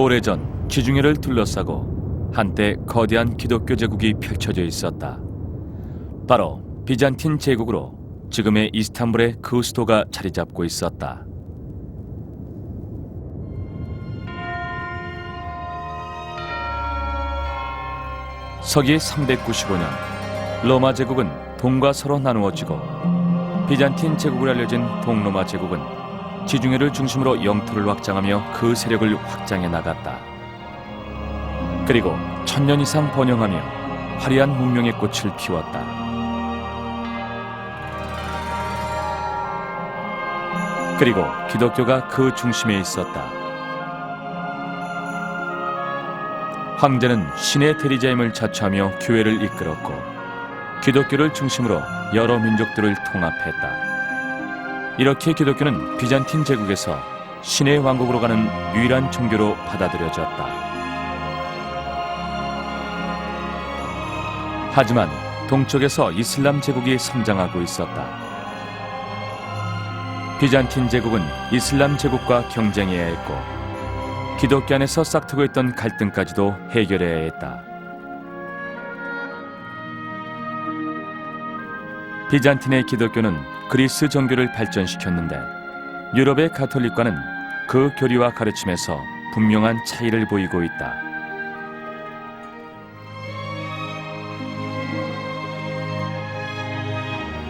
오래전 지중해를 둘러싸고 한때 거대한 기독교 제국이 펼쳐져 있었다. 바로 비잔틴 제국으로 지금의 이스탄불의 그 수도가 자리 잡고 있었다. 서기 395년 로마 제국은 동과 서로 나누어지고 비잔틴 제국으로 알려진 동로마 제국은 지중해를 중심으로 영토를 확장하며 그 세력을 확장해 나갔다. 그리고 1000년 이상 번영하며 화려한 문명의 꽃을 피웠다. 그리고 기독교가 그 중심에 있었다. 황제는 신의 대리자임을 자처하며 교회를 이끌었고 기독교를 중심으로 여러 민족들을 통합했다. 이렇게 기독교는 비잔틴 제국에서 신의 왕국으로 가는 유일한 종교로 받아들여졌다. 하지만 동쪽에서 이슬람 제국이 성장하고 있었다. 비잔틴 제국은 이슬람 제국과 경쟁해야 했고 기독교 안에서 싹트고 있던 갈등까지도 해결해야 했다. 비잔틴의 기독교는 그리스 종교를 발전시켰는데 유럽의 가톨릭과는 그 교리와 가르침에서 분명한 차이를 보이고 있다.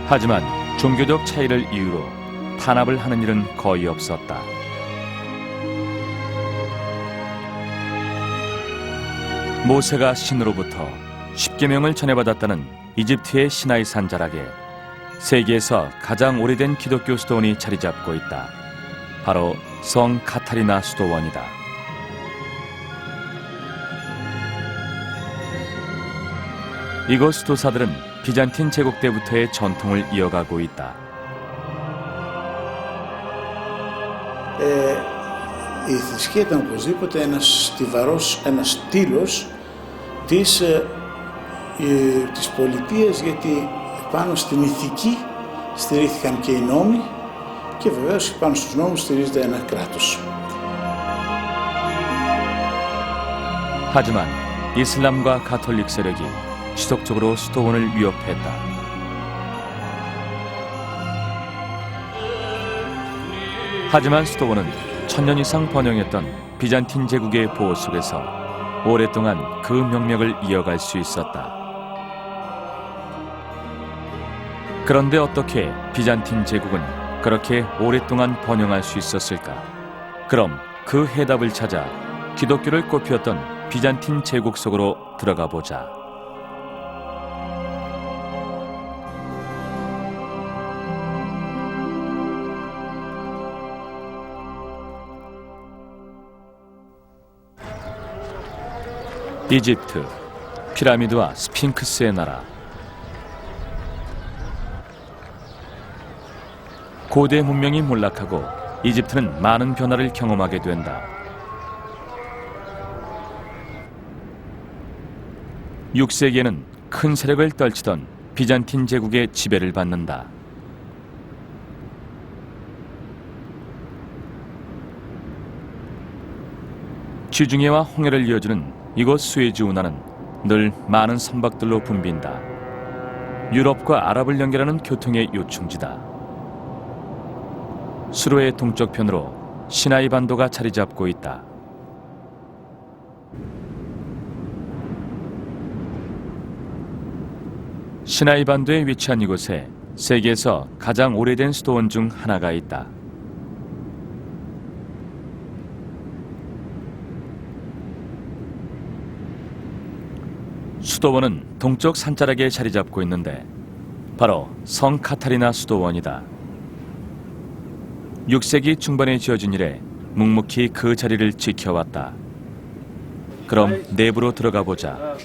하지만 종교적 차이를 이유로 탄압을 하는 일은 거의 없었다. 모세가 신으로부터 십계명을 전해받았다는 이집트의 시나이산 자락에 세계에서 가장 오래된 기독교 수도원이 자리 잡고 있다. 바로 성 카타리나 수도원이다. 이곳 수도사들은 비잔틴 제국 때부터의 전통을 이어가고 있다. Η θρησκεία ήταν οπωσδήποτε ένας στήλος της πολιτείας, γιατί πάνω στην ηθική στηρίχθηκαν και οι νόμοι και βεβαίως πάνω στους νόμους στηρίζεται ένα κράτος. 하지만 이슬람과 가톨릭 세력이 지속적으로 수도원을 위협했다. 하지만 수도원은 1000년 이상 번영했던 비잔틴 제국의 보호 속에서 오랫동안 그 명맥을 이어갈 수 있었다. 그런데 어떻게 비잔틴 제국은 그렇게 오랫동안 번영할 수 있었을까? 그럼 그 해답을 찾아 기독교를 꽃피웠던 비잔틴 제국 속으로 들어가 보자. 이집트, 피라미드와 스핑크스의 나라. 고대 문명이 몰락하고 이집트는 많은 변화를 경험하게 된다. 6세기에는 큰 세력을 떨치던 비잔틴 제국의 지배를 받는다. 지중해와 홍해를 이어주는 이곳 수에즈 운하는 늘 많은 선박들로 붐빈다. 유럽과 아랍을 연결하는 교통의 요충지다. 수로의 동쪽편으로 시나이 반도가 자리 잡고 있다. 시나이 반도에 위치한 이곳에 세계에서 가장 오래된 수도원 중 하나가 있다. 수도원은 동쪽 산자락에 자리 잡고 있는데 바로 성 카타리나 수도원이다. 6세기 중반에 지어진 이래 묵묵히 그 자리를 지켜왔다. 그럼 내부로 들어가 보자.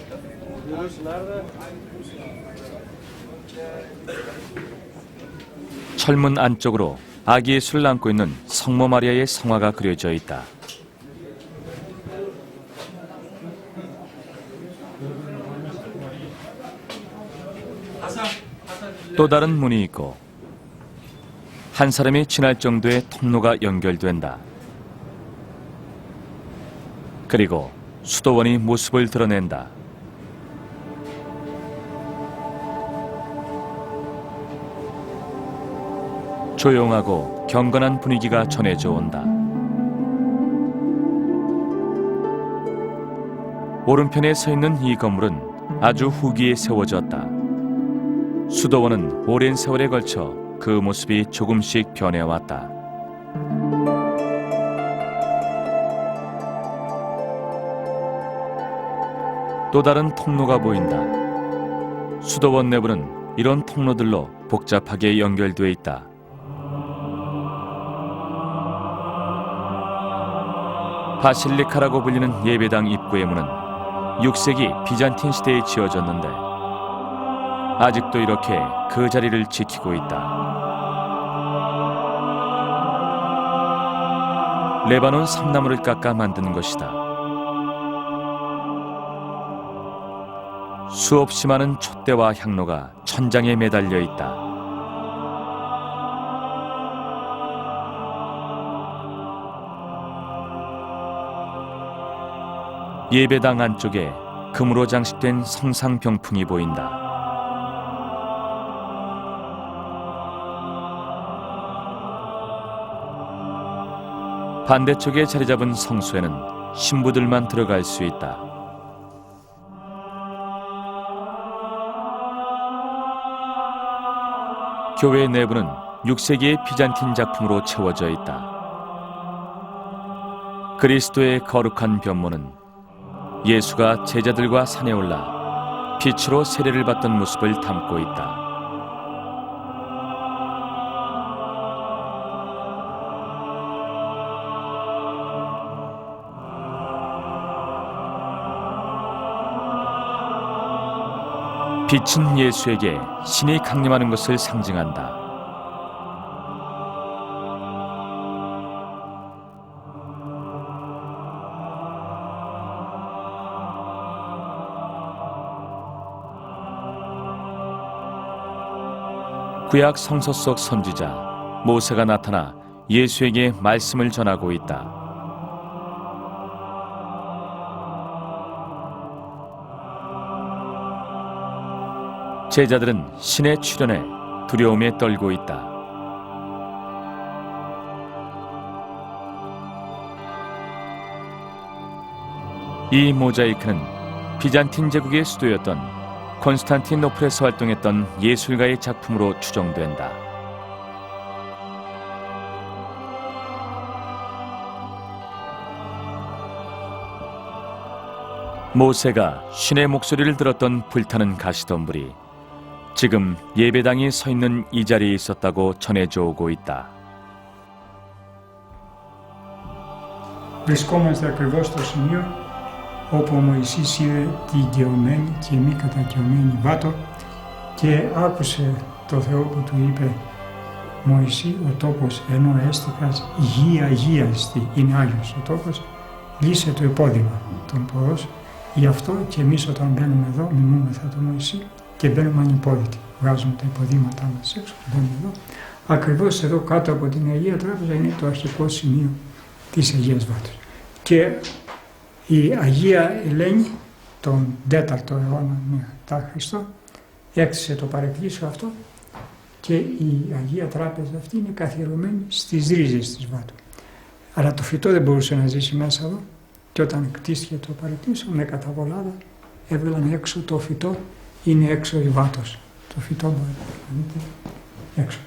철문 안쪽으로 아기 예수를 안고 있는 성모 마리아의 성화가 그려져 있다. 또 다른 문이 있고 한 사람이 지날 정도의 통로가 연결된다. 그리고 수도원이 모습을 드러낸다. 조용하고 경건한 분위기가 전해져 온다. 오른편에 서 있는 이 건물은 아주 후기에 세워졌다. 수도원은 오랜 세월에 걸쳐 그 모습이 조금씩 변해왔다. 또 다른 통로가 보인다. 수도원 내부는 이런 통로들로 복잡하게 연결되어 있다. 바실리카라고 불리는 예배당 입구의 문은 6세기 비잔틴 시대에 지어졌는데 아직도 이렇게 그 자리를 지키고 있다. 레바논 삼나무를 깎아 만든 것이다. 수없이 많은 촛대와 향로가 천장에 매달려 있다. 예배당 안쪽에 금으로 장식된 성상병풍이 보인다. 반대쪽에 자리 잡은 성소에는 신부들만 들어갈 수 있다. 교회 내부는 6세기의 비잔틴 작품으로 채워져 있다. 그리스도의 거룩한 변모는 예수가 제자들과 산에 올라 빛으로 세례를 받던 모습을 담고 있다. 빛은 예수에게 신이 강림하는 것을 상징한다. 구약 성서 속 선지자 모세가 나타나 예수에게 말씀을 전하고 있다. 제자들은 신의 출현에 두려움에 떨고 있다. 이 모자이크는 비잔틴 제국의 수도였던 콘스탄티노플에서 활동했던 예술가의 작품으로 추정된다. 모세가 신의 목소리를 들었던 불타는 가시덤불이 지금 예배당이 서 있는 이 자리에 있었다고 전해져 오고 있다. Βρισκόμαστε ακριβώς στο σημείο όπου ο Μωυσής είδε την γεωμένη και μη καταγεωμένη βάτο και άκουσε το Θεό που του είπε «Μωυσή, ο τόπος ενώ έστικας γη αγίαστη, είναι Άγιος ο τόπος, λύσε το υπόδημα των ποδός». Γι' αυτό και εμείς όταν μπαίνουμε εδώ μιμούμεθα τον Μωυσή και μπαίνουμε ανυπόδητοι. Βγάζουμε τα υποδήματά μας έξω, μπαίνουμε εδώ. Ακριβώς εδώ κάτω από την Αγία Τράπεζα είναι το αρχικό σημείο της Αγίας Βάτος. Και η Αγία Ελένη τον 4ο αιώνα μετά Χριστό έκτισε το παρεκκλήσιο αυτό και η Αγία Τράπεζα αυτή είναι καθιερωμένη στις ρίζες της Βάτου. Αλλά το φυτό δεν μπορούσε να ζήσει μέσα εδώ και όταν κτίστηκε το παρεκκλήσιο με καταβολάδα έβγαλαν έξω το φυτό, είναι έξω η Βάτος. Το φυτό μπορεί να δείτε έξω.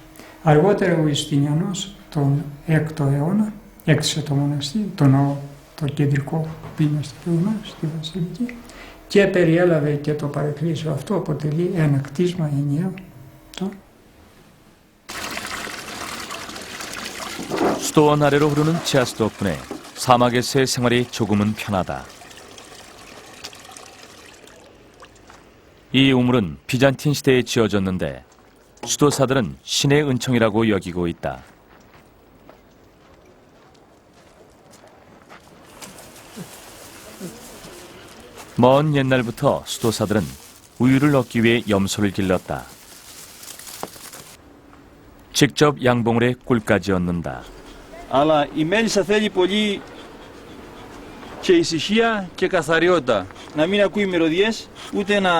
Αργότερα ο Ιουστινιανός τον 6ο αιώνα έκτισε το μοναστήρι, το ναό, το κεντρικό που είμαστε προηγουμένως στη Βασιλική και περιέλαβε και το παρεκκλήσιο αυτό, αποτελεί ένα κτίσμα ενιαίο. 수도원 아래로 흐르는 지하수 덕분에 사막에서의 생활이 조금은 편하다. 이 우물은 비잔틴 시대에 지어졌는데 수도사들은 신의 은총이라고 여기고 있다. 먼 옛날부터 수도사들은 우유를 얻기 위해 염소를 길렀다. 직접 양봉을 해 꿀까지 얻는다. Αλλά η μέλισσα θέλει πολύ και ησυχία και καθαριότητα. Να μην ακούει μυρωδιές ούτε να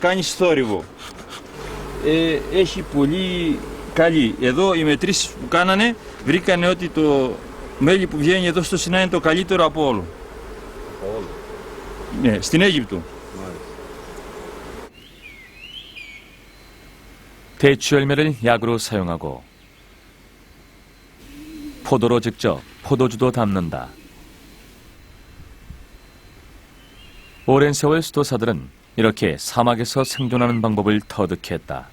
κάνει θόρυβο. Έχει πολύ καλή. Εδώ οι μετρήσεις που κάνανε βρήκανε ότι το μέλι που βγαίνει εδώ στο Σινά είναι το καλύτερο από όλο. Ναι, στην Αίγυπτο. 대추 열매를 약으로 사용하고 포도로 직접 포도주도 담는다. 오랜 세월 수도사들은 이렇게 사막에서 생존하는 방법을 터득했다.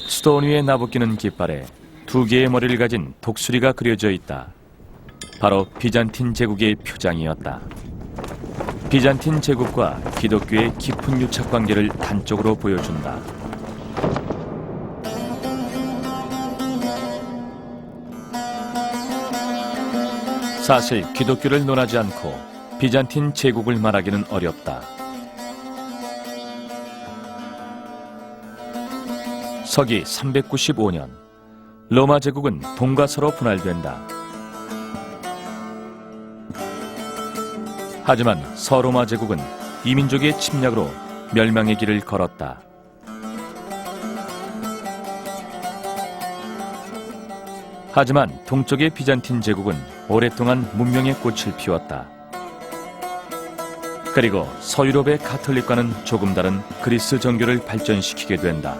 수도원 위에 나부끼는 깃발에 2개의 머리를 가진 독수리가 그려져 있다. 바로 비잔틴 제국의 표장이었다. 비잔틴 제국과 기독교의 깊은 유착 관계를 단적으로 보여준다. 사실 기독교를 논하지 않고 비잔틴 제국을 말하기는 어렵다. 서기 395년 로마 제국은 동과 서로 분할된다. 하지만 서로마 제국은 이민족의 침략으로 멸망의 길을 걸었다. 하지만 동쪽의 비잔틴 제국은 오랫동안 문명의 꽃을 피웠다. 그리고 서유럽의 가톨릭과는 조금 다른 그리스 정교를 발전시키게 된다.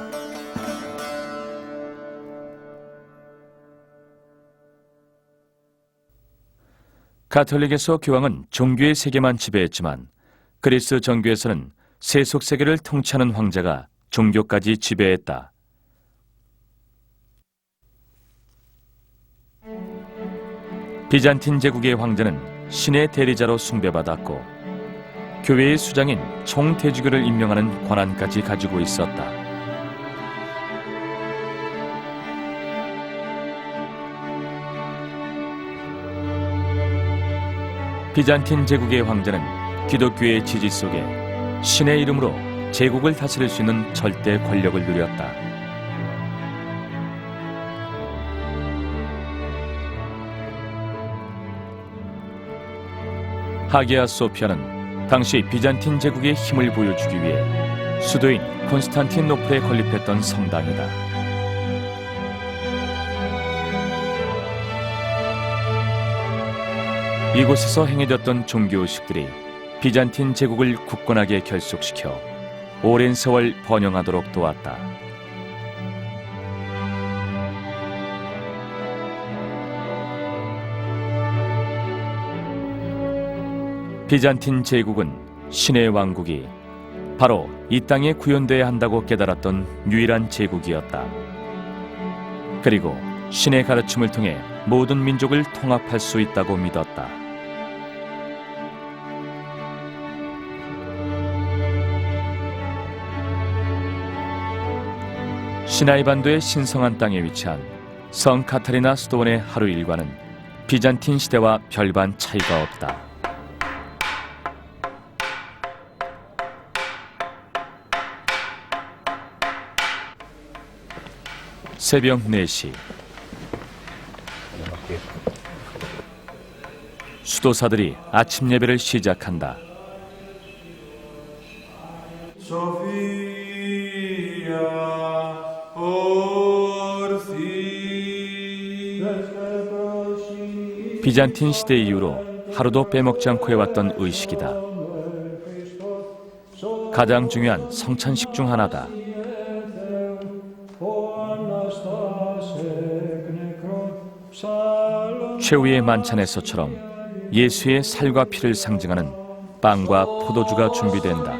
가톨릭에서 교황은 종교의 세계만 지배했지만 그리스 정교에서는 세속 세계를 통치하는 황제가 종교까지 지배했다. 비잔틴 제국의 황제는 신의 대리자로 숭배받았고 교회의 수장인 총대주교를 임명하는 권한까지 가지고 있었다. 비잔틴 제국의 황제는 기독교의 지지 속에 신의 이름으로 제국을 다스릴 수 있는 절대 권력을 누렸다. 하기야 소피아는 당시 비잔틴 제국의 힘을 보여주기 위해 수도인 콘스탄티노플에 건립했던 성당이다. 이곳에서 행해졌던 종교의식들이 비잔틴 제국을 굳건하게 결속시켜 오랜 세월 번영하도록 도왔다. 비잔틴 제국은 신의 왕국이 바로 이 땅에 구현돼야 한다고 깨달았던 유일한 제국이었다. 그리고 신의 가르침을 통해 모든 민족을 통합할 수 있다고 믿었다. 시나이 반도의 신성한 땅에 위치한 성 카타리나 수도원의 하루 일과는 비잔틴 시대와 별반 차이가 없다. 새벽 4시 수도사들이 아침 예배를 시작한다. 비잔틴 시대 이후로 하루도 빼먹지 않고 해왔던 의식이다. 가장 중요한 성찬식 중 하나다. 최후의 만찬에서처럼 예수의 살과 피를 상징하는 빵과 포도주가 준비된다.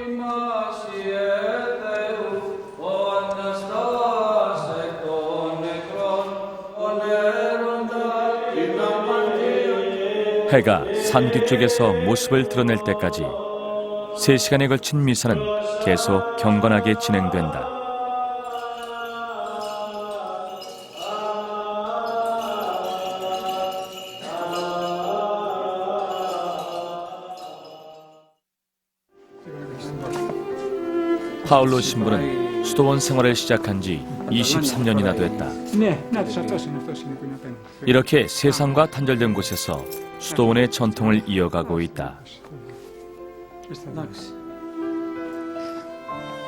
해가 산 뒤쪽에서 모습을 드러낼 때까지 3시간에 걸친 미사는 계속 경건하게 진행된다. 파울로 신부는 수도원 생활을 시작한 지 23년이나 됐다. 이렇게 세상과 단절된 곳에서 수도원의 전통을 이어가고 있다. Εντάξει.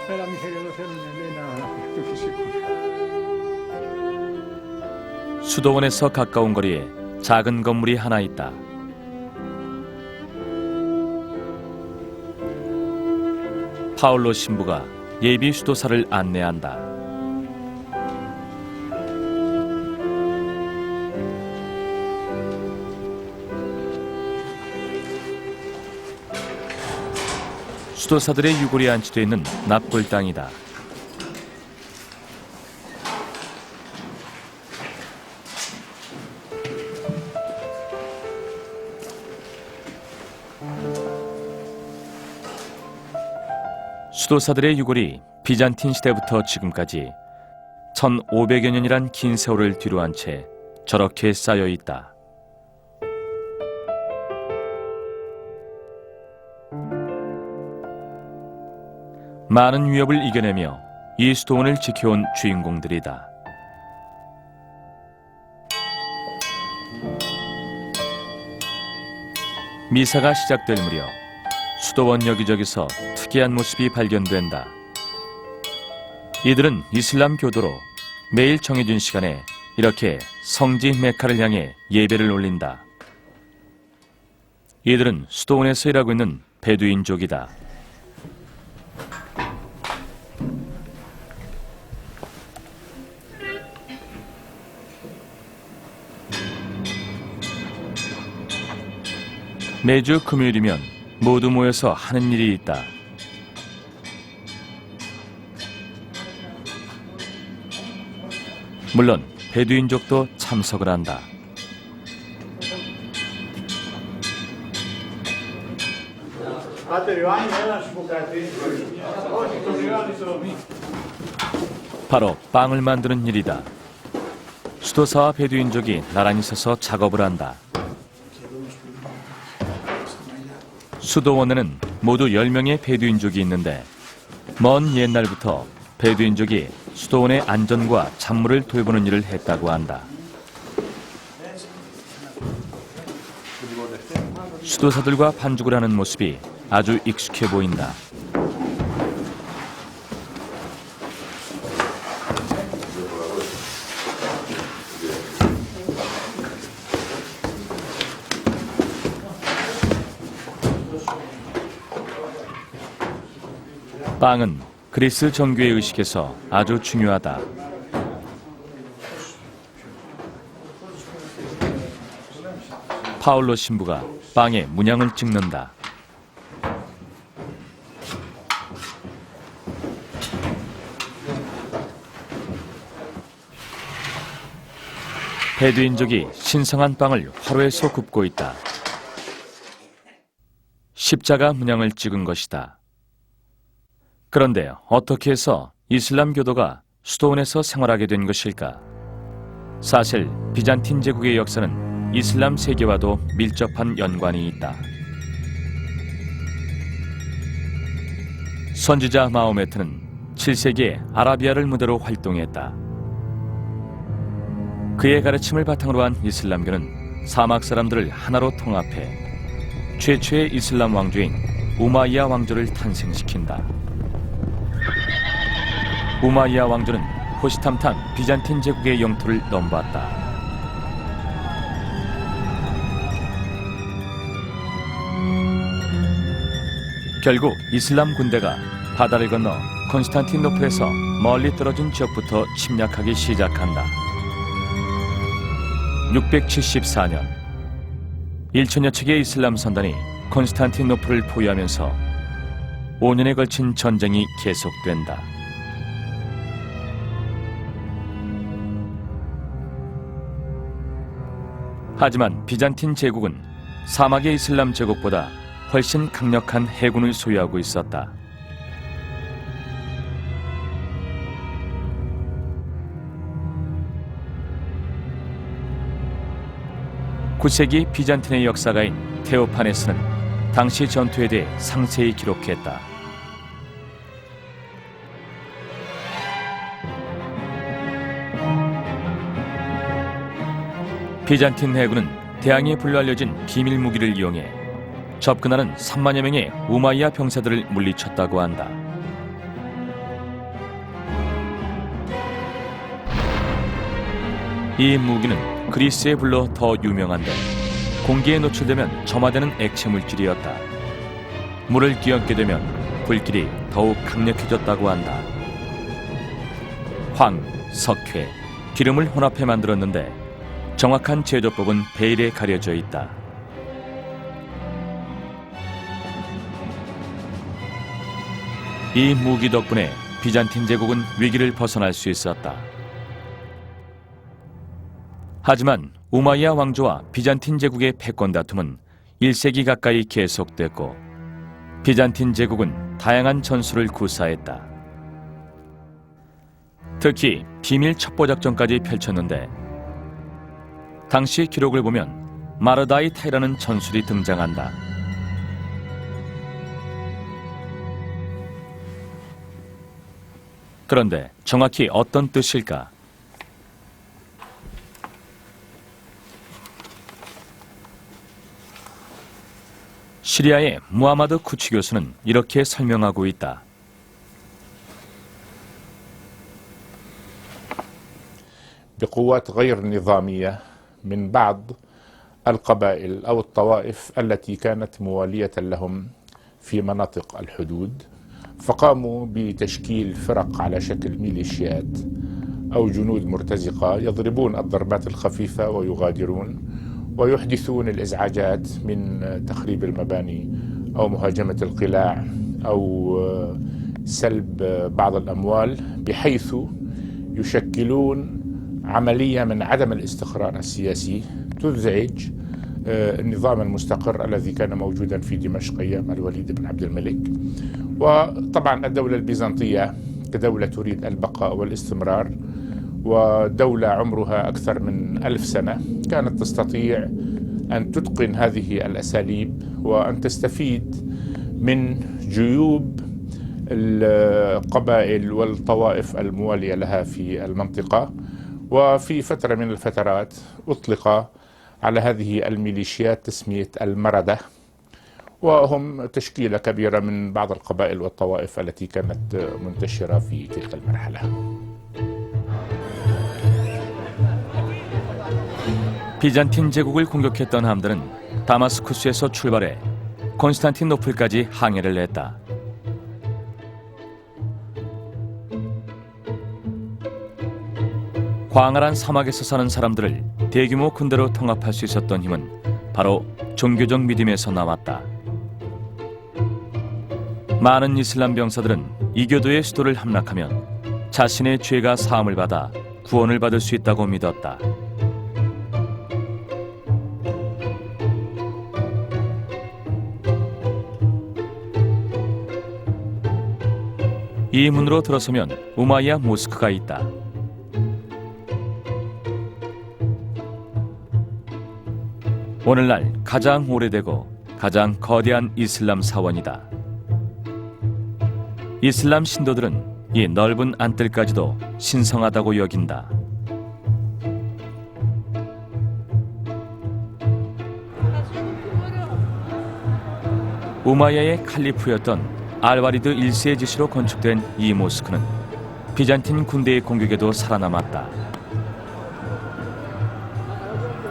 Έλα Μιχαήλ, εδώ θέλουμε ένα του φυσικού. 수도원에서 가까운 거리에 작은 건물이 하나 있다. 파울로 신부가 예비 수도사를 안내한다. 수도사들의 유골이 안치되어 있는 납골 땅이다. 수도사들의 유골이 비잔틴 시대부터 지금까지 1500여 년이란 긴 세월을 뒤로한 채 저렇게 쌓여 있다. 많은 위협을 이겨내며 이 수도원을 지켜온 주인공들이다. 미사가 시작될 무렵 수도원 여기저기서 특이한 모습이 발견된다. 이들은 이슬람 교도로 매일 정해진 시간에 이렇게 성지 메카를 향해 예배를 올린다. 이들은 수도원에서 일하고 있는 베두인족이다. 매주 금요일이면 모두 모여서 하는 일이 있다. 물론 베두인족도 참석을 한다. 바로 빵을 만드는 일이다. 수도사와 베두인족이 나란히 서서 작업을 한다. 수도원에는 모두 10명의 베두인족이 있는데 먼 옛날부터 베두인족이 수도원의 안전과 잡물을 돌보는 일을 했다고 한다. 수도사들과 반죽을 하는 모습이 아주 익숙해 보인다. 빵은 그리스 정교의 의식에서 아주 중요하다. 파울로 신부가 빵에 문양을 찍는다. 베두인족이 신성한 빵을 화로에서 굽고 있다. 십자가 문양을 찍은 것이다. 그런데 어떻게 해서 이슬람 교도가 수도원에서 생활하게 된 것일까? 사실 비잔틴 제국의 역사는 이슬람 세계와도 밀접한 연관이 있다. 선지자 마호메트는 7세기에 아라비아를 무대로 활동했다. 그의 가르침을 바탕으로 한 이슬람교는 사막 사람들을 하나로 통합해 최초의 이슬람 왕조인 우마이야 왕조를 탄생시킨다. 우마이야 왕조는 호시탐탐 비잔틴 제국의 영토를 넘보았다. 결국 이슬람 군대가 바다를 건너 콘스탄티노플에서 멀리 떨어진 지역부터 침략하기 시작한다. 674년 1000여 척의 이슬람 선단이 콘스탄티노플을 포위하면서 5년에 걸친 전쟁이 계속된다. 하지만 비잔틴 제국은 사막의 이슬람 제국보다 훨씬 강력한 해군을 소유하고 있었다. (9세기) 비잔틴의 역사가인 테오파네스는 당시 전투에 대해 상세히 기록했다. 비잔틴 해군은 대항에 불알려진 비밀 무기를 이용해 접근하는 3만여 명의 우마이야 병사들을 물리쳤다고 한다. 이 무기는 그리스의 불로 더 유명한데 공기에 노출되면 점화되는 액체 물질이었다. 물을 끼얹게 되면 불길이 더욱 강력해졌다고 한다. 황, 석회, 기름을 혼합해 만들었는데 정확한 제조법은 베일에 가려져 있다. 이 무기 덕분에 비잔틴 제국은 위기를 벗어날 수 있었다. 하지만 우마이야 왕조와 비잔틴 제국의 패권 다툼은 1세기 가까이 계속됐고 비잔틴 제국은 다양한 전술을 구사했다. 특히 비밀 첩보 작전까지 펼쳤는데 당시 기록을 보면 마르다이 타이라는 전술이 등장한다. 그런데 정확히 어떤 뜻일까? 시리아의 무하마드 쿠치 교수는 이렇게 설명하고 있다. بقوات غير نظامية من بعض القبائل أو الطوائف التي كانت موالية لهم في مناطق الحدود فقاموا بتشكيل فرق على شكل ميليشيات أو جنود مرتزقة يضربون الضربات الخفيفة ويغادرون ويحدثون الإزعاجات من تخريب المباني أو مهاجمة القلاع أو سلب بعض الأموال بحيث يشكلون عملية من عدم الاستقرار السياسي تزعج النظام المستقر الذي كان موجودا في دمشق أيام الوليد بن عبد الملك. وطبعا الدولة البيزنطية كدولة تريد البقاء والاستمرار ودولة عمرها أكثر من 1000 سنة كانت تستطيع أن تتقن هذه الأساليب وأن تستفيد من جيوب القبائل والطوائف الموالية لها في المنطقة. وفي فترة من الفترات أطلق على هذه الميليشيات تسمية المردة وهم تشكيلة كبيرة من بعض القبائل والطوائف التي كانت منتشرة في تلك المرحلة. 비잔틴 제국을 공격했던 함들은 다마스쿠스에서 출발해 콘스탄티노플까지 항해를 했다. 광활한 사막에서 사는 사람들을 대규모 군대로 통합할 수 있었던 힘은 바로 종교적 믿음에서 나왔다. 많은 이슬람 병사들은 이교도의 수도를 함락하면 자신의 죄가 사함을 받아 구원을 받을 수 있다고 믿었다. 이 문으로 들어서면 우마이야 모스크가 있다. 오늘날 가장 오래되고 가장 거대한 이슬람 사원이다. 이슬람 신도들은 이 넓은 안뜰까지도 신성하다고 여긴다. 우마이야의 칼리프였던 알와리드 1세의 지시로 건축된 이 모스크는 비잔틴 군대의 공격에도 살아남았다.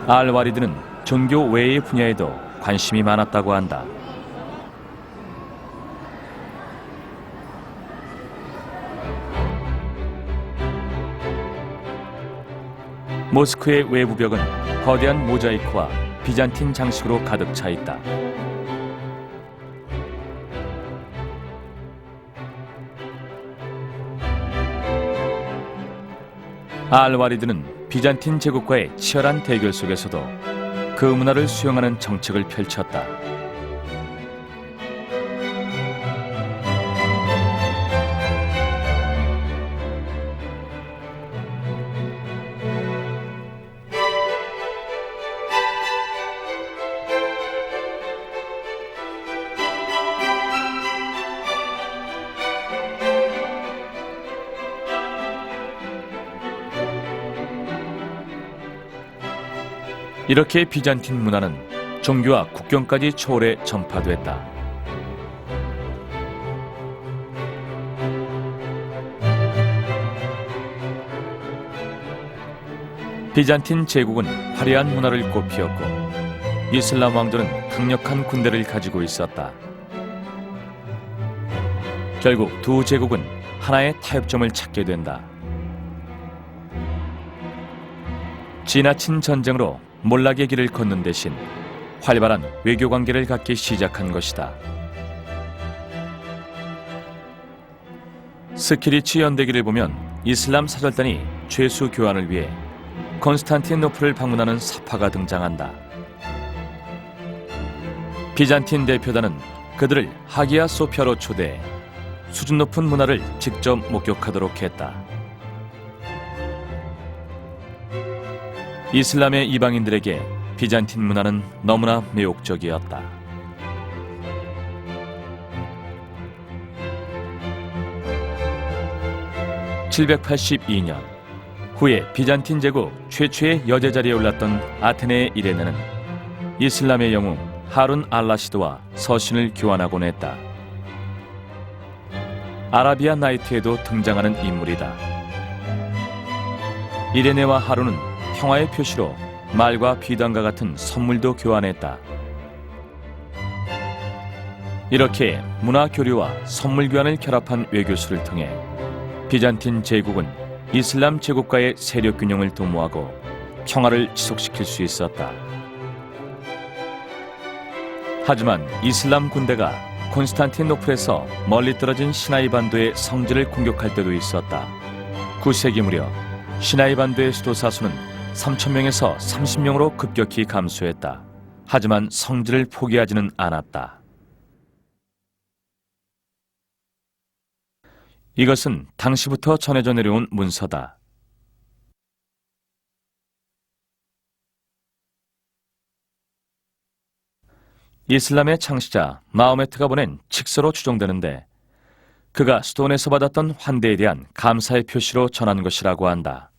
알와리드는 종교 외의 분야에도 관심이 많았다고 한다. 모스크의 외부 벽은 거대한 모자이크와 비잔틴 장식으로 가득 차 있다. 알와리드는 비잔틴 제국과의 치열한 대결 속에서도 그 문화를 수용하는 정책을 펼쳤다. 이렇게 비잔틴 문화는 종교와 국경까지 초월해 전파됐다. 비잔틴 제국은 화려한 문화를 꽃피웠고 이슬람 왕조는 강력한 군대를 가지고 있었다. 결국 두 제국은 하나의 타협점을 찾게 된다. 지나친 전쟁으로 몰락의 길을 걷는 대신 활발한 외교 관계를 갖기 시작한 것이다. 스키리치 연대기를 보면 이슬람 사절단이 죄수 교환을 위해 콘스탄티노플을 방문하는 사파가 등장한다. 비잔틴 대표단은 그들을 하기야 소피아로 초대해 수준 높은 문화를 직접 목격하도록 했다. 이슬람의 이방인들에게 비잔틴 문화는 너무나 매혹적이었다. (782년) 후에 비잔틴 제국 최초의 여제 자리에 올랐던 아테네의 이레네는 이슬람의 영웅 하룬 알라시드와 서신을 교환하곤 했다. 아라비아 나이트에도 등장하는 인물이다. 이레네와 하룬은 평화의 표시로 말과 비단과 같은 선물도 교환했다. 이렇게 문화 교류와 선물 교환을 결합한 외교술을 통해 비잔틴 제국은 이슬람 제국과의 세력 균형을 도모하고 평화를 지속시킬 수 있었다. 하지만 이슬람 군대가 콘스탄티노플에서 멀리 떨어진 시나이 반도의 성지를 공격할 때도 있었다. 9세기 무렵 시나이 반도의 수도사 수는 3,000명에서 30명으로 급격히 감소했다. 하지만 성지를 포기하지는 않았다. 이것은 당시부터 전해져 내려온 문서다. 이슬람의 창시자 마호메트가 보낸 칙서로 추정되는데 그가 수도원에서 받았던 환대에 대한 감사의 표시로 전한 것이라고 한다.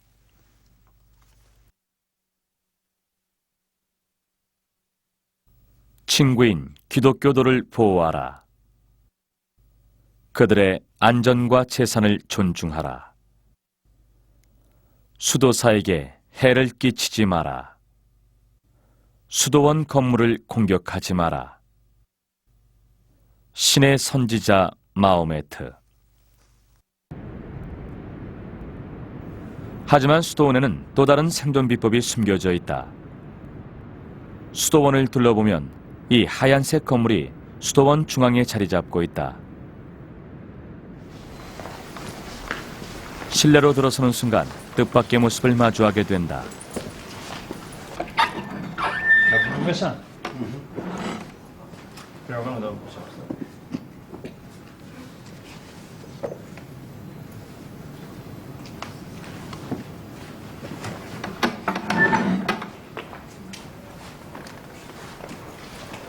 친구인 기독교도를 보호하라. 그들의 안전과 재산을 존중하라. 수도사에게 해를 끼치지 마라. 수도원 건물을 공격하지 마라. 신의 선지자 마호메트. 하지만 수도원에는 또 다른 생존 비법이 숨겨져 있다. 수도원을 둘러보면 이 하얀색 건물이 수도원 중앙에 자리 잡고 있다. 실내로 들어서는 순간 뜻밖의 모습을 마주하게 된다.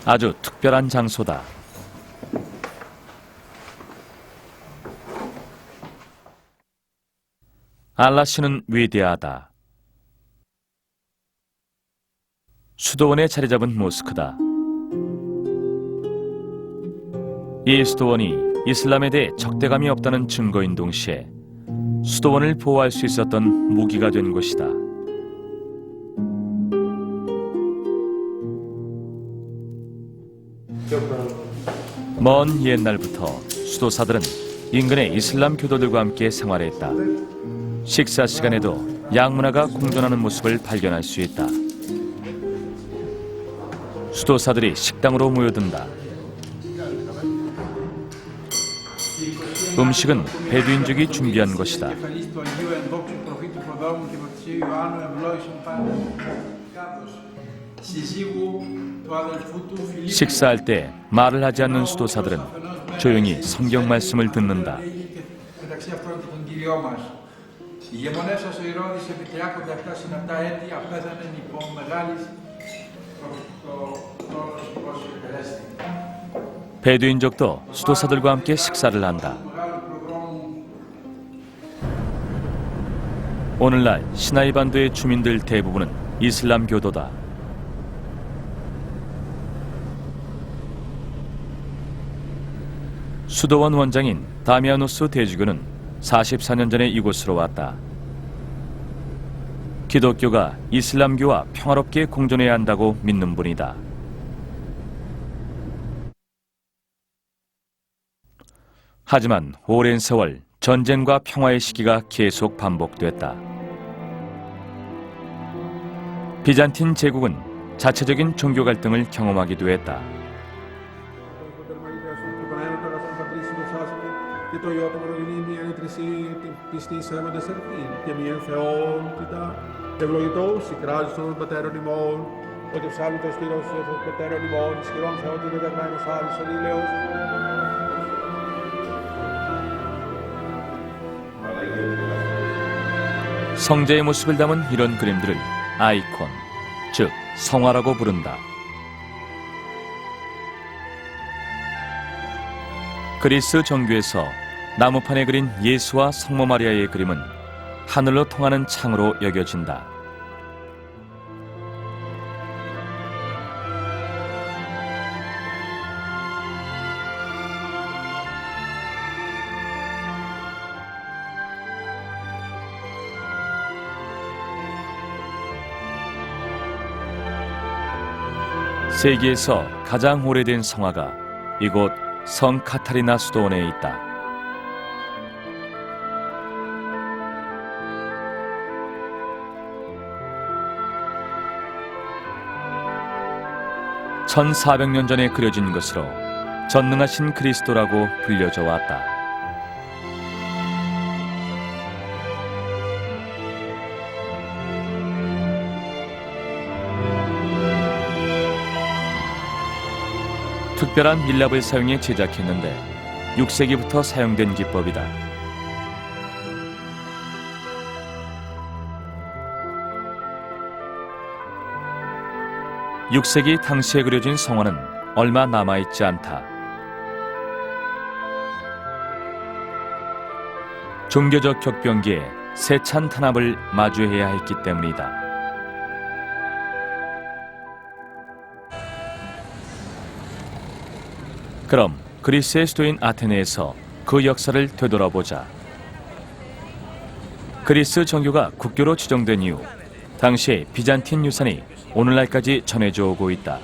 아주 특별한 장소다. 알라씨는 위대하다. 수도원에 자리 잡은 모스크다. 이 수도원이 이슬람에 대해 적대감이 없다는 증거인 동시에 수도원을 보호할 수 있었던 무기가 된 곳이다. 먼 옛날부터 수도사들은 인근의 이슬람 교도들과 함께 생활했다. 식사 시간에도 양문화가 공존하는 모습을 발견할 수 있다. 수도사들이 식당으로 모여든다. 음식은 베두인족이 준비한 것이다. 식사할 때 말을 하지 않는 수도사들은 조용히 성경 말씀을 듣는다. 베두인족도 수도사들과 함께 식사를 한다. 오늘날 시나이 반도의 주민들 대부분은 이슬람 교도다. 수도원 원장인 다미아노스 대주교는 44년 전에 이곳으로 왔다. 기독교가 이슬람교와 평화롭게 공존해야 한다고 믿는 분이다. 하지만 오랜 세월 전쟁과 평화의 시기가 계속 반복됐다. 비잔틴 제국은 자체적인 종교 갈등을 경험하기도 했다. 성자의 모습을 담은 이런 그림들을 아이콘, 즉 성화라고 부른다. 그리스 정교에서 나무판에 그린 예수와 성모 마리아의 그림은 하늘로 통하는 창으로 여겨진다. 세계에서 가장 오래된 성화가 이곳 성 카타리나 수도원에 있다. (1400년) 전에 그려진 것으로 전능하신 그리스도라고 불려져 왔다. 특별한 밀랍을 사용해 제작했는데 6세기부터 사용된 기법이다. (6세기) 당시에 그려진 성화는 얼마 남아있지 않다. 종교적 격변기에 세찬 탄압을 마주해야 했기 때문이다. 그럼 그리스의 수도인 아테네에서 그 역사를 되돌아보자. 그리스 정교가 국교로 지정된 이후 당시의 비잔틴 유산이 오늘날까지 전해져 오고 있다.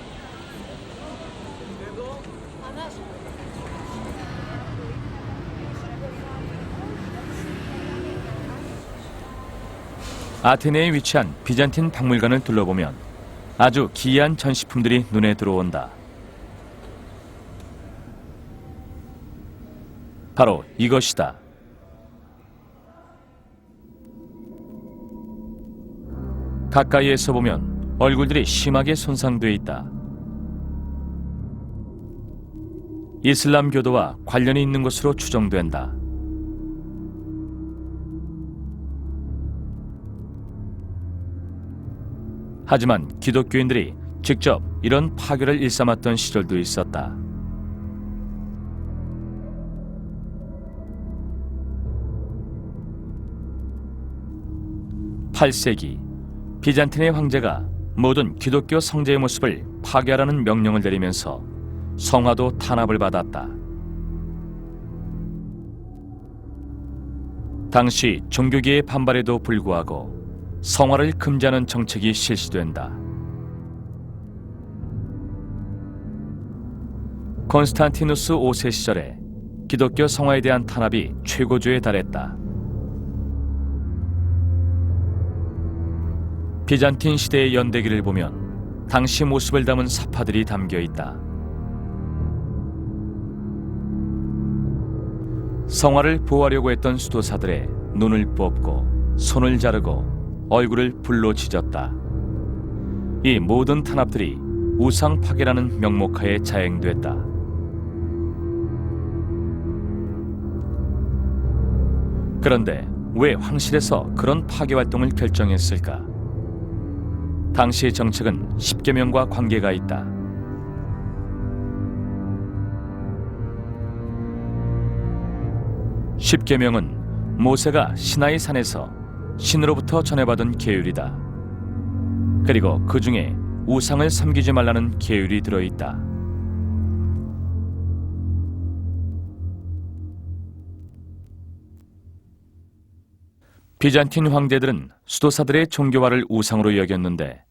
아테네에 위치한 비잔틴 박물관을 둘러보면 아주 기이한 전시품들이 눈에 들어온다. 바로 이것이다. 가까이에서 보면 얼굴들이 심하게 손상돼 있다. 이슬람교도와 관련이 있는 것으로 추정된다. 하지만 기독교인들이 직접 이런 파괴를 일삼았던 시절도 있었다. (8세기) 비잔틴의 황제가 모든 기독교 성제의 모습을 파괴하라는 명령을 내리면서 성화도 탄압을 받았다. 당시 종교계의 반발에도 불구하고 성화를 금지하는 정책이 실시된다. 콘스탄티누스 5세 시절에 기독교 성화에 대한 탄압이 최고조에 달했다. 비잔틴 시대의 연대기를 보면 당시 모습을 담은 사파들이 담겨 있다. 성화를 보호하려고 했던 수도사들의 눈을 뽑고 손을 자르고 얼굴을 불로 지졌다. 이 모든 탄압들이 우상 파괴라는 명목하에 자행됐다. 그런데 왜 황실에서 그런 파괴 활동을 결정했을까? 당시의 정책은 십계명과 관계가 있다. 십계명은 모세가 시나이 산에서 신으로부터 전해받은 계율이다. 그리고 그 중에 우상을 섬기지 말라는 계율이 들어있다. 비잔틴 황제들은 수도사들의 종교화를 우상으로 여겼는데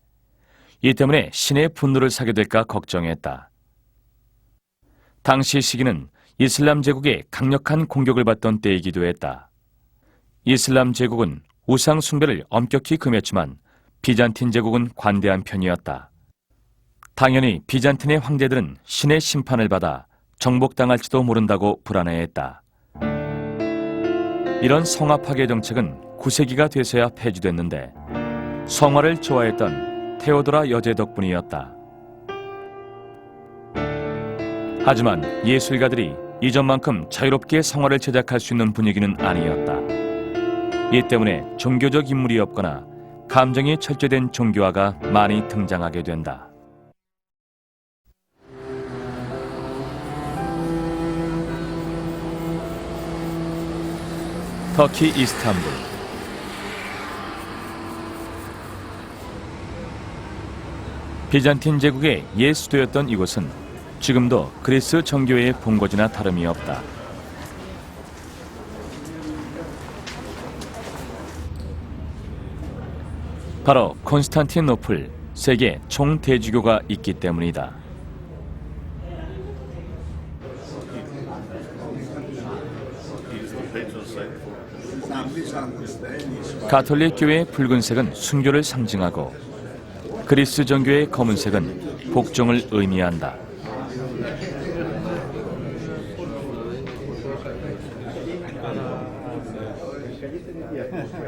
이 때문에 신의 분노를 사게 될까 걱정했다. 당시 시기는 이슬람 제국의 강력한 공격을 받던 때이기도 했다. 이슬람 제국은 우상 숭배를 엄격히 금했지만 비잔틴 제국은 관대한 편이었다. 당연히 비잔틴의 황제들은 신의 심판을 받아 정복당할지도 모른다고 불안해했다. 이런 성화 파괴 정책은 9세기가 돼서야 폐지됐는데 성화를 좋아했던 테오도라 여제 덕분이었다. 하지만 예술가들이 이전만큼 자유롭게 성화를 제작할 수 있는 분위기는 아니었다. 이 때문에 종교적 인물이 없거나 감정이 철저된 종교화가 많이 등장하게 된다. 터키 이스탄불. 비잔틴 제국의 옛 수도였던 이곳은 지금도 그리스 정교회의 본거지나 다름이 없다. 바로 콘스탄티노플 세계 총대주교가 있기 때문이다. 가톨릭 교회의 붉은색은 순교를 상징하고 그리스 정교의 검은색은 복종을 의미한다.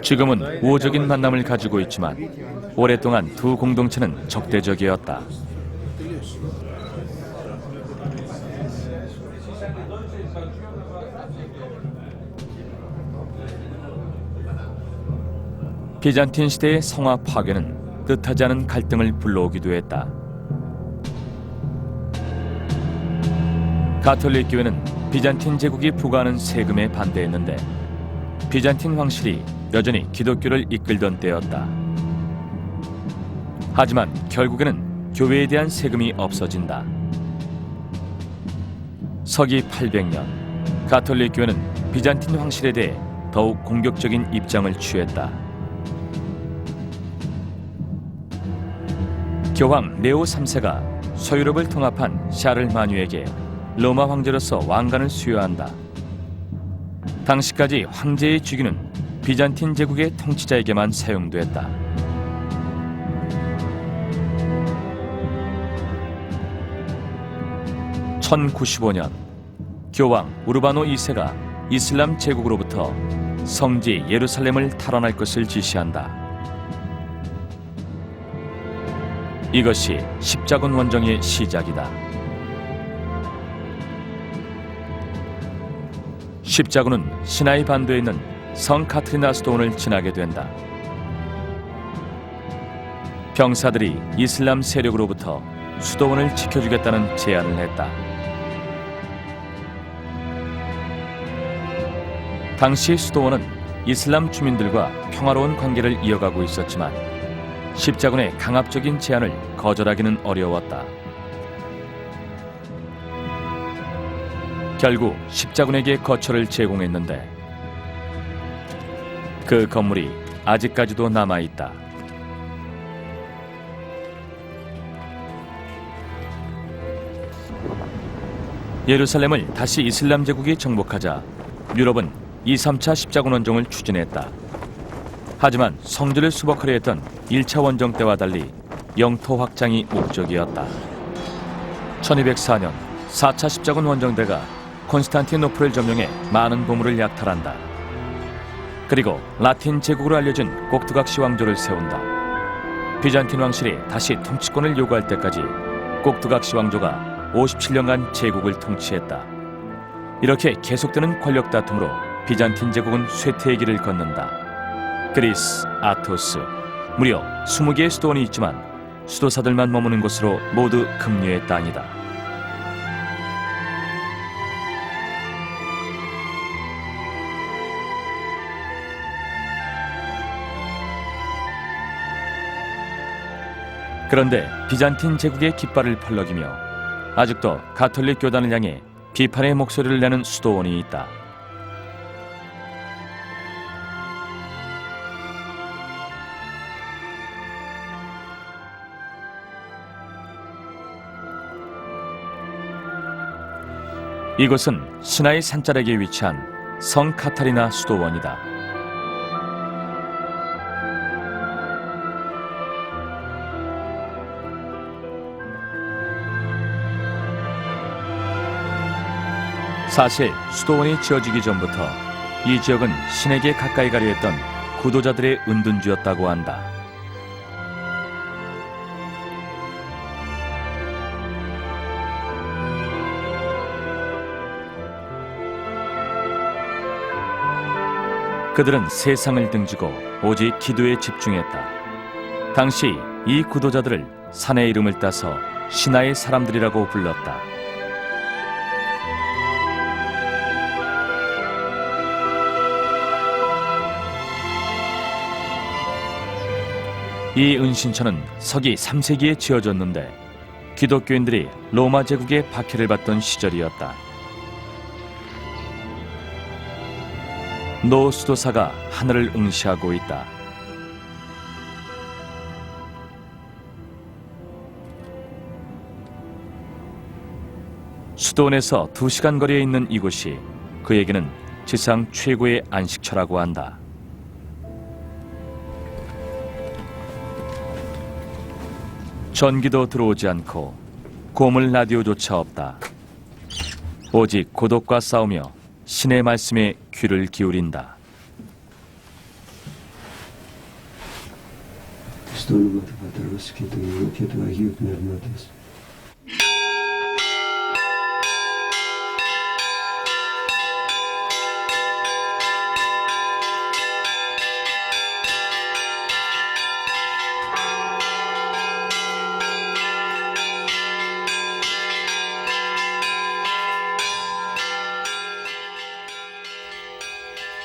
지금은 우호적인 만남을 가지고 있지만 오랫동안 두 공동체는 적대적이었다. 비잔틴 시대의 성화 파괴는 뜻하지 않은 갈등을 불러오기도 했다. 가톨릭 교회는 비잔틴 제국이 부과하는 세금에 반대했는데 비잔틴 황실이 여전히 기독교를 이끌던 때였다. 하지만 결국에는 교회에 대한 세금이 없어진다. 서기 800년 가톨릭 교회는 비잔틴 황실에 대해 더욱 공격적인 입장을 취했다. 교황 네오 3세가 서유럽을 통합한 샤를마뉴에게 로마 황제로서 왕관을 수여한다. 당시까지 황제의 주기는 비잔틴 제국의 통치자에게만 사용됐다. (1095년) 교황 우르바노 2세가 이슬람 제국으로부터 성지 예루살렘을 탈환할 것을 지시한다. 이것이 십자군 원정의 시작이다. 십자군은 시나이 반도에 있는 성 카트리나 수도원을 지나게 된다. 병사들이 이슬람 세력으로부터 수도원을 지켜주겠다는 제안을 했다. 당시 수도원은 이슬람 주민들과 평화로운 관계를 이어가고 있었지만 십자군의 강압적인 제안을 거절하기는 어려웠다. 결국 십자군에게 거처를 제공했는데 그 건물이 아직까지도 남아있다. 예루살렘을 다시 이슬람 제국이 정복하자 유럽은 2, 3차 십자군 원정을 추진했다. 하지만 성지를 수복하려 했던 1차 원정 때와 달리 영토 확장이 목적이었다. 1204년 4차 십자군 원정대가 콘스탄티노플을 점령해 많은 보물을 약탈한다. 그리고 라틴 제국으로 알려진 꼭두각시 왕조를 세운다. 비잔틴 왕실이 다시 통치권을 요구할 때까지 꼭두각시 왕조가 57년간 제국을 통치했다. 이렇게 계속되는 권력 다툼으로 비잔틴 제국은 쇠퇴의 길을 걷는다. 그리스, 아토스, 무려 20개의 수도원이 있지만 수도사들만 머무는 곳으로 모두 금류의 땅이다. 그런데 비잔틴 제국의 깃발을 펄럭이며 아직도 가톨릭 교단을 향해 비판의 목소리를 내는 수도원이 있다. 이곳은 시나이 산자락에 위치한 성 카타리나 수도원이다. 사실 수도원이 지어지기 전부터 이 지역은 신에게 가까이 가려 했던 구도자들의 은둔지였다고 한다. 그들은 세상을 등지고 오직 기도에 집중했다. 당시 이 구도자들을 산의 이름을 따서 신하의 사람들이라고 불렀다. 이 은신처는 서기 3세기에 지어졌는데 기독교인들이 로마 제국의 박해를 받던 시절이었다. 노 수도사가 하늘을 응시하고 있다. 수도원에서 2시간 거리에 있는 이곳이 그에게는 지상 최고의 안식처라고 한다. 전기도 들어오지 않고 고물 라디오조차 없다. 오직 고독과 싸우며 신의 말씀에 귀를 기울인다.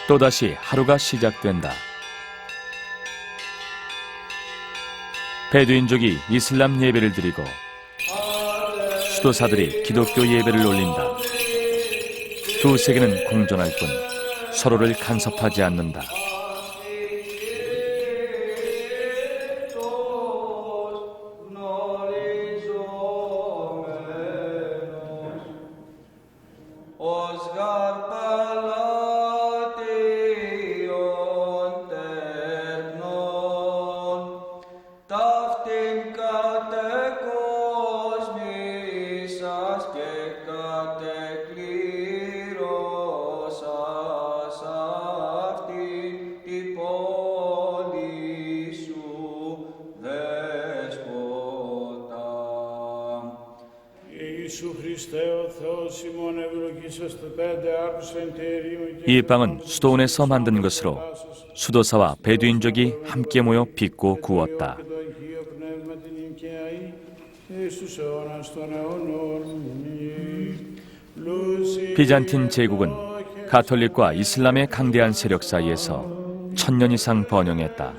또다시 하루가 시작된다. 베두인족이 이슬람 예배를 드리고 수도사들이 기독교 예배를 올린다. 두 세계는 공존할 뿐 서로를 간섭하지 않는다. 이 빵은 수도원에서 만든 것으로 수도사와 베두인족이 함께 모여 빚고 구웠다. 비잔틴 제국은 가톨릭과 이슬람의 강대한 세력 사이에서 1000년 이상 번영했다.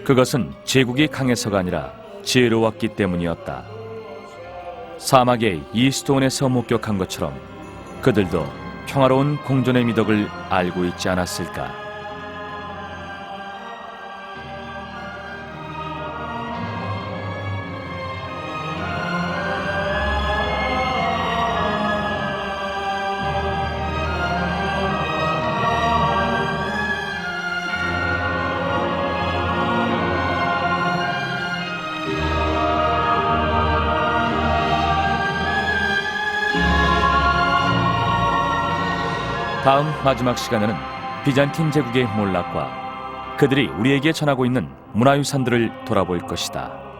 그것은 제국이 강해서가 아니라 지혜로웠기 때문이었다. 사막의 이 수도원에서 목격한 것처럼 그들도 평화로운 공존의 미덕을 알고 있지 않았을까. 다음 마지막 시간에는 비잔틴 제국의 몰락과 그들이 우리에게 전하고 있는 문화유산들을 돌아볼 것이다.